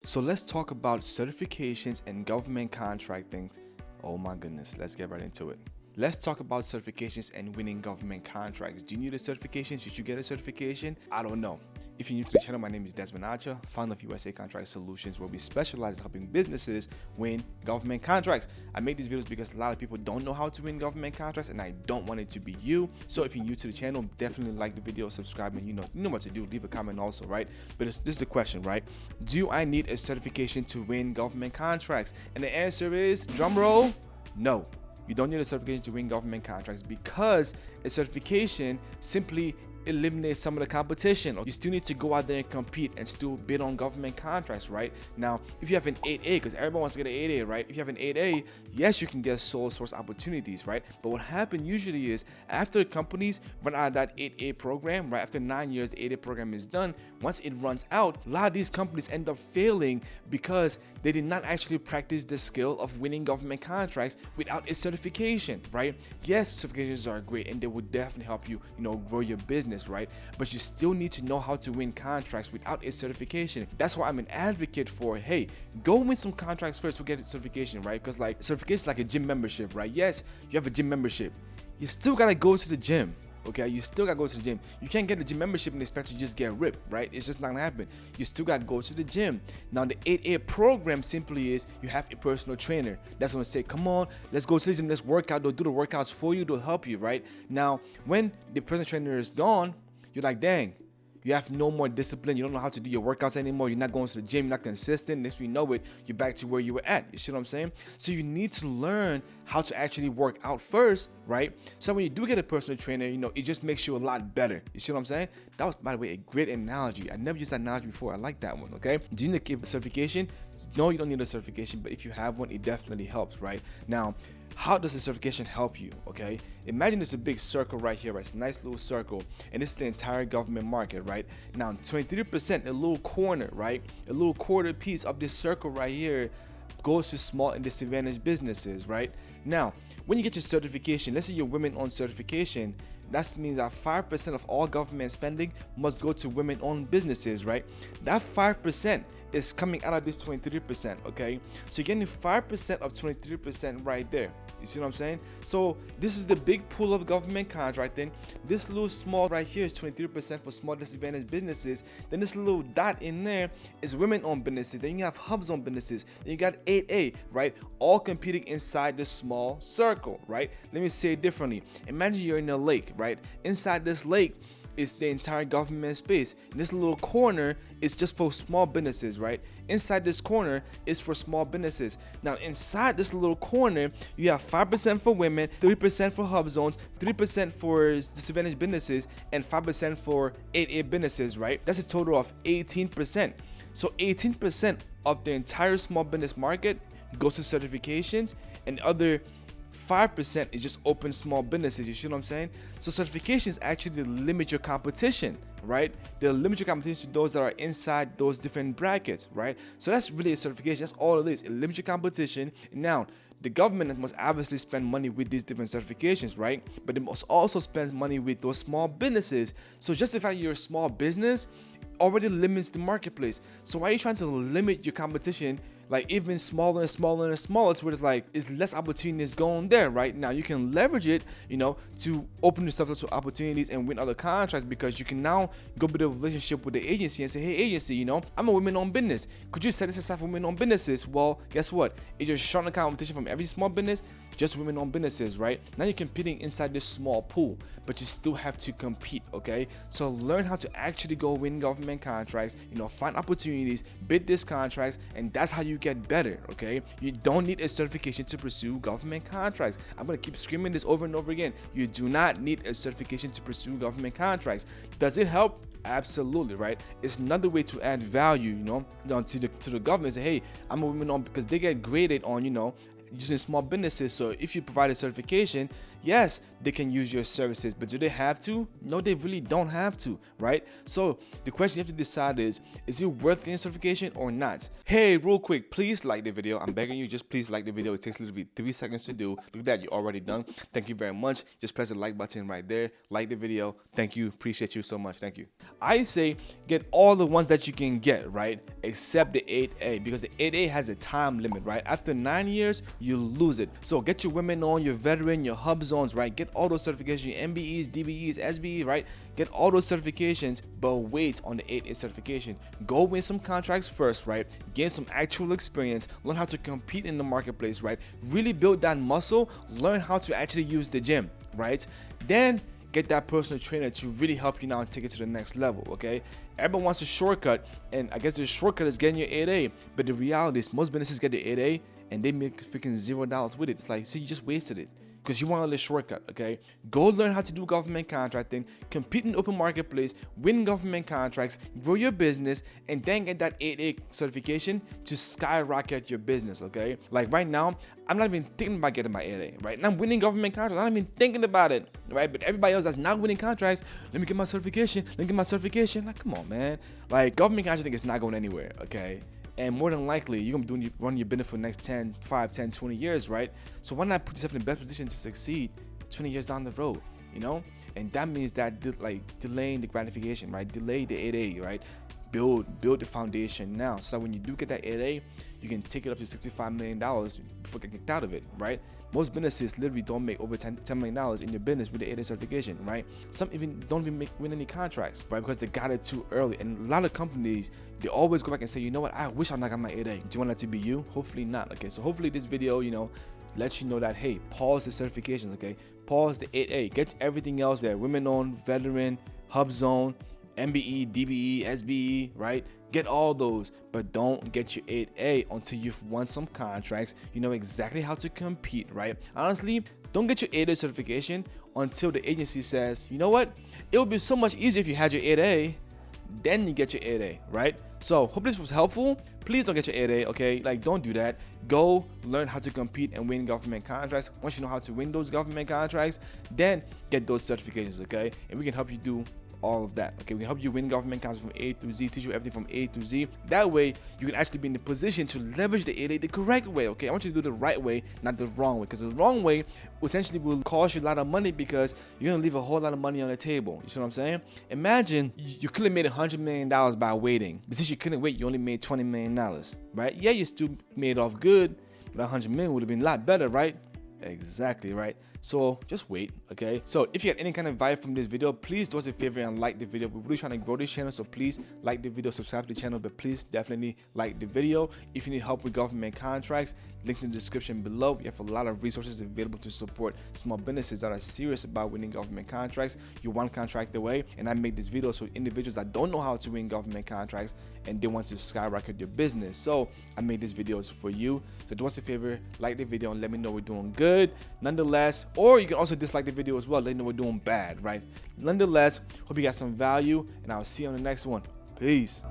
So let's talk about certifications and government contracting. Oh my goodness, let's get right into it. Let's talk about certifications and winning government contracts. Do you need a certification? Should you get a certification? I don't know. If you're new to the channel, my name is Desmond Acha, founder of USA Contract Solutions, where we specialize in helping businesses win government contracts. I make these videos because a lot of people don't know how to win government contracts, and I don't want it to be you. So if you're new to the channel, definitely like the video, subscribe, and you know what to do. Leave a comment also, right? But this is the question, right? Do I need a certification to win government contracts? And the answer is, drum roll, no. You don't need a certification to win government contracts because a certification simply eliminates some of the competition. You still need to go out there and compete and still bid on government contracts, right? Now, if you have an 8A, because everyone wants to get an 8A, right? If you have an 8A, yes, you can get sole source opportunities, right? But what happens usually is after companies run out of that 8A program, right? After 9 years, the 8A program is done. Once it runs out, a lot of these companies end up failing because they did not actually practice the skill of winning government contracts without a certification, right? Yes, certifications are great and they will definitely help you, grow your business, right? But you still need to know how to win contracts without a certification. That's why I'm an advocate for, hey, go win some contracts first to get a certification, right? Because like certification is like a gym membership, right? Yes, you have a gym membership. You still gotta go to the gym. Okay, you still gotta go to the gym. You can't get a gym membership and expect to just get ripped, right? It's just not gonna happen. You still gotta go to the gym. Now, the 8A program simply is you have a personal trainer that's gonna say, come on, let's go to the gym, let's work out. They'll do the workouts for you, they'll help you, right? Now, when the personal trainer is gone, you're like, dang, you have no more discipline. You don't know how to do your workouts anymore. You're not going to the gym. You're not consistent. Next you know it, you're back to where you were at. You see what I'm saying? So you need to learn how to actually work out first, right? So when you do get a personal trainer, it just makes you a lot better. You see what I'm saying? That was, by the way, a great analogy. I never used that analogy before. I like that one, okay? Do you need a certification? No, you don't need a certification, but if you have one, it definitely helps, right? Now, how does the certification help you? Okay, imagine it's a big circle right here, right? It's a nice little circle, and this is the entire government market, right? Now, 23%, a little corner, right? A little quarter piece of this circle right here goes to small and disadvantaged businesses, right? Now, when you get your certification, let's say you're women-owned certification, that means that 5% of all government spending must go to women-owned businesses, right? That 5% is coming out of this 23%, okay? So you're getting 5% of 23% right there. You see what I'm saying? So this is the big pool of government contracting. This little small right here is 23% for small disadvantaged businesses. Then this little dot in there is women-owned businesses. Then you have hubs-owned businesses. Then you got 8A, right? All competing inside this small circle, right? Let me say it differently. Imagine you're in a lake, right? Inside this lake is the entire government space. And this little corner is just for small businesses, right? Inside this corner is for small businesses. Now, inside this little corner, you have 5% for women, 3% for hub zones, 3% for disadvantaged businesses, and 5% for 8A businesses, right? That's a total of 18%. So 18% of the entire small business market goes to certifications, and the other 5% is just open small businesses. You see what I'm saying? So certifications actually limit your competition, right? They'll limit your competition to those that are inside those different brackets, right? So that's really a certification. That's all it is. It limits your competition. Now, the government must obviously spend money with these different certifications, right? But they must also spend money with those small businesses. So just the fact that you're a small business already limits the marketplace. So why are you trying to limit your competition like even smaller and smaller and smaller to where it's like it's less opportunities going there? Right now you can leverage it, to open yourself up to opportunities and win other contracts, because you can now go build a relationship with the agency and say, hey agency, I'm a women-owned business, could you set this aside for women-owned businesses? Well, guess what, it just shorten the competition from every small business, just women-owned businesses, right? Now you're competing inside this small pool, but you still have to compete, okay? So learn how to actually go win government contracts, find opportunities, bid these contracts, and that's how you get better, okay? You don't need a certification to pursue government contracts. I'm gonna keep screaming this over and over again. You do not need a certification to pursue government contracts. Does it help? Absolutely, right? It's another way to add value, to the government. Say, hey, I'm a woman on, because they get graded on, using small businesses. So if you provide a certification, yes, they can use your services, but do they have to? No, they really don't have to, right? So the question you have to decide is it worth getting certification or not? Hey, real quick, please like the video. I'm begging you, just please like the video. It takes literally 3 seconds to do. Look at that, you're already done. Thank you very much. Just press the like button right there. Like the video. Thank you. Appreciate you so much. Thank you. I say get all the ones that you can get, right? Except the 8A, because the 8A has a time limit, right? After 9 years, you lose it. So get your women on, your veteran, your hub zones, right? Get all those certifications, your MBEs, DBEs, SBE, right? Get all those certifications, but wait on the 8A certification. Go win some contracts first, right? Gain some actual experience, learn how to compete in the marketplace, right? Really build that muscle, learn how to actually use the gym, right? Then get that personal trainer to really help you now and take it to the next level, okay? Everyone wants a shortcut, and I guess the shortcut is getting your 8A, but the reality is most businesses get the 8A and they make freaking $0 with it. It's like, so you just wasted it because you want a shortcut, okay? Go learn how to do government contracting, compete in open marketplace, win government contracts, grow your business, and then get that 8A certification to skyrocket your business, okay? Like right now, I'm not even thinking about getting my 8A, right? And I'm winning government contracts. I'm not even thinking about it, right? But everybody else that's not winning contracts, let me get my certification, let me get my certification. Like, come on, man. Like, government contracting is not going anywhere, okay? And more than likely, you're going to be running your business for the next 10, 5, 10, 20 years, right? So why not put yourself in the best position to succeed 20 years down the road, you know? And that means that, delaying the gratification, right? Delay the 8A, right? Build the foundation now. So when you do get that 8A, you can take it up to $65 million before getting kicked out of it, right? Most businesses literally don't make over $10 million in your business with the 8A certification, right? Some even don't even win any contracts, right? Because they got it too early. And a lot of companies, they always go back and say, you know what? I wish I not got my 8A. Do you want that to be you? Hopefully not. Okay, so hopefully this video, lets you know that, hey, pause the certifications, okay? Pause the 8A. Get everything else there. Women-owned, veteran, hub zone, MBE, DBE, SBE, right? Get all those, but don't get your 8A until you've won some contracts. You know exactly how to compete, right? Honestly, don't get your 8A certification until the agency says, you know what? It would be so much easier if you had your 8A, then you get your 8A, right? So hope this was helpful. Please don't get your 8A, okay? Like, don't do that. Go learn how to compete and win government contracts. Once you know how to win those government contracts, then get those certifications, okay? And we can help you do all of that, okay? We help you win government contracts from A to Z, teach you everything from A to Z. That way you can actually be in the position to leverage the 8A the correct way, okay? I want you to do the right way, not the wrong way, because the wrong way essentially will cost you a lot of money because you're gonna leave a whole lot of money on the table. You see what I'm saying? Imagine you could have made $100 million by waiting, but since you couldn't wait, you only made $20 million, right? Yeah, you still made off good, but $100 million would have been a lot better, right? Exactly, right? So just wait, okay? So if you had any kind of vibe from this video, please do us a favor and like the video. We're really trying to grow this channel, so please like the video, subscribe to the channel, but please definitely like the video. If you need help with government contracts, links in the description below. We have a lot of resources available to support small businesses that are serious about winning government contracts. You're one contract away, and I make this video so individuals that don't know how to win government contracts and they want to skyrocket their business. So I made these videos for you. So do us a favor, like the video and let me know we're doing good. Nonetheless, or you can also dislike the video as well, let me know we're doing bad, right? Nonetheless, hope you got some value, and I'll see you on the next one. Peace.